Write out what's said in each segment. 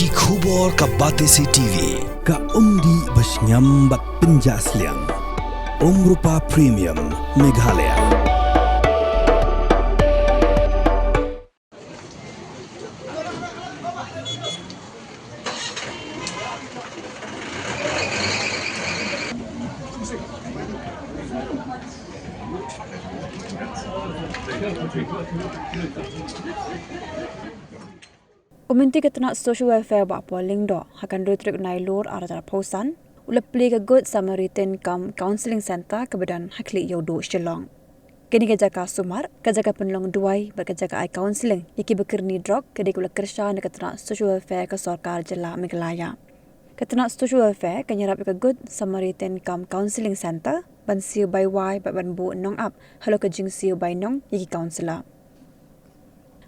Ki khubor ka Batesi TV. Ka umdi basnyambak penjaslian. Rupa Premium Meghalaya. Uminti ketena social welfare ba polling do akan dutrik nailur arah pausan ulepli ke Good Samaritan Counseling Center kebedan hakli yodo Shillong. Kini kejaka sumar kejaka penlong duai berkejaka ai counseling iki bekerni drug kedik ula kersha ne ketena social welfare ke Sarkar Jela Meghalaya. Ketena social welfare kenyerap ke Good Samaritan Counseling Center ban siu by wai ban bu nong up halo ke jing siu by nong iki counselor.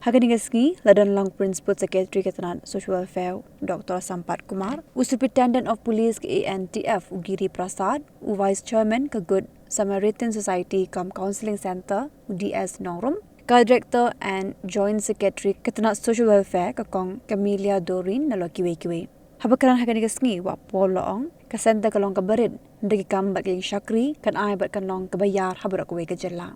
Hakan ski ladan lang Principal Secretary Ketenan Social Welfare Dr. Sampat Kumar, Superintendent of Police ke ANTF Ugiri Prasad, Vice Chairman ke Good Samaritan Society Counseling Center DS Nongrum, Director and Joint Secretary Ketenan Social Welfare ke Kong Camelia Dorin nalo kiwe. Habakaran hakan ski wa poloong ke center kalong keberid ndagi kambat yang syakri kan ai bat kanong kebayar habarak we ke jela.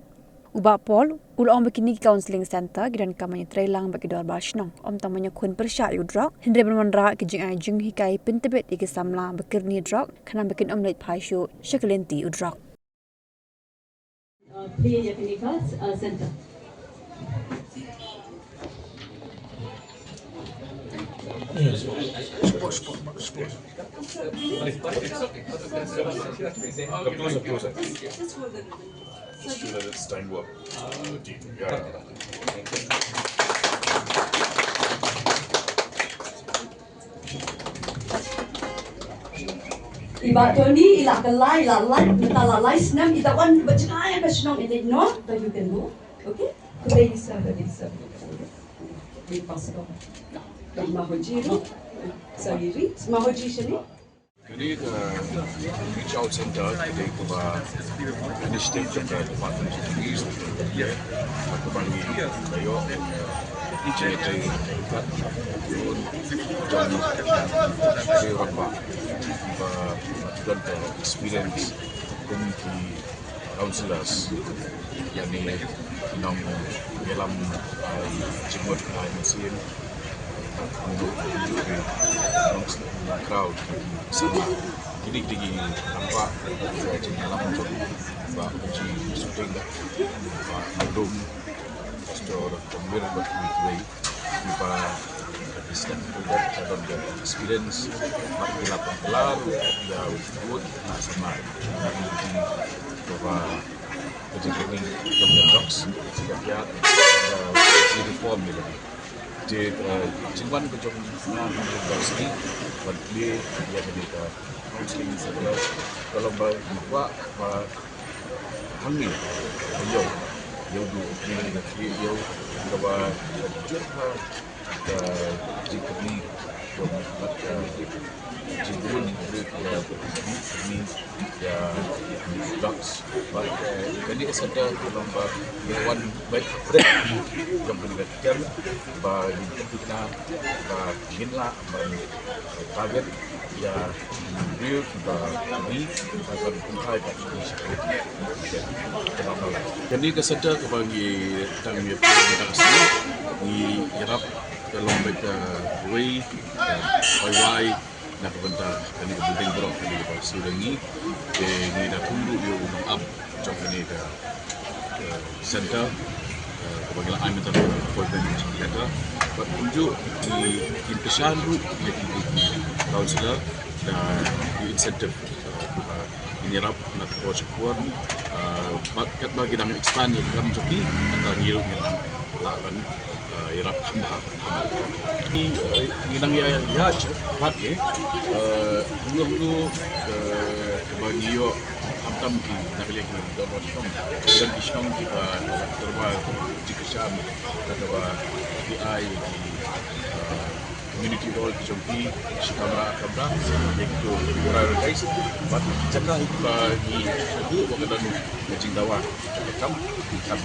Ubak Paul, ulang begini counseling center gidan kamanya trailang bagi dor basnong om tamanya kun persya udrak hindre bermandra ke jing ai jing hikai pintebet igi samla bekirni drak kana bikin omlet paisyo syakelenti udrak. Play Japanica Center. Just let it stand up. Deep. Yeah. Iba Tony, ila kalai, ila light, ila lalai senam, ila wan berjenayah bersenam ini no, but you can go, okay? Today is we pass on. Mahoji, sorry, Mahoji sini. Jadi reach out center kita kuba initiative kita Department of Police ya kubangi kayo each and every dan Eropa dan experience community counselors yang ni dalam jemut musim untuk crowd sama jadi nampak dalam untuk uji syuting album pastor pembir berkumpul di Islam dan experience mari lakukan kelar ya buat sama bahwa ketika ini yang docs sebagai reform gitu di Cingwan kejong university bagi dia ketika counseling setelah kalau bawa hamil yo du ni yo bahwa jumpa jika ni jibun ni ya docs jadi ada lomba yang baik yang melibatkan bagi kita ginla target ya real bagi akan kumpai bagi jadi kesedar bagi tanggung jawab sini di Arab dalam mereka way nak bentar kami kepenting bro kami sudah ni nak tunggu yo up jom ni ke center bagi lah minta appointment kita buat tunjuk di impesan ru di counselor dan di incentive ini rap nak coach kuat kat bagi dalam expand dalam joki atau hidup yang lawan irap ini nang ya cepat ya dulu bagi yo tam ki nak lihat dalam film dan islam kita terbaik jika syam atau PI community hall jompi kamera iaitu orang guys buat cakap bagi itu waktu lalu jing dawa kam PI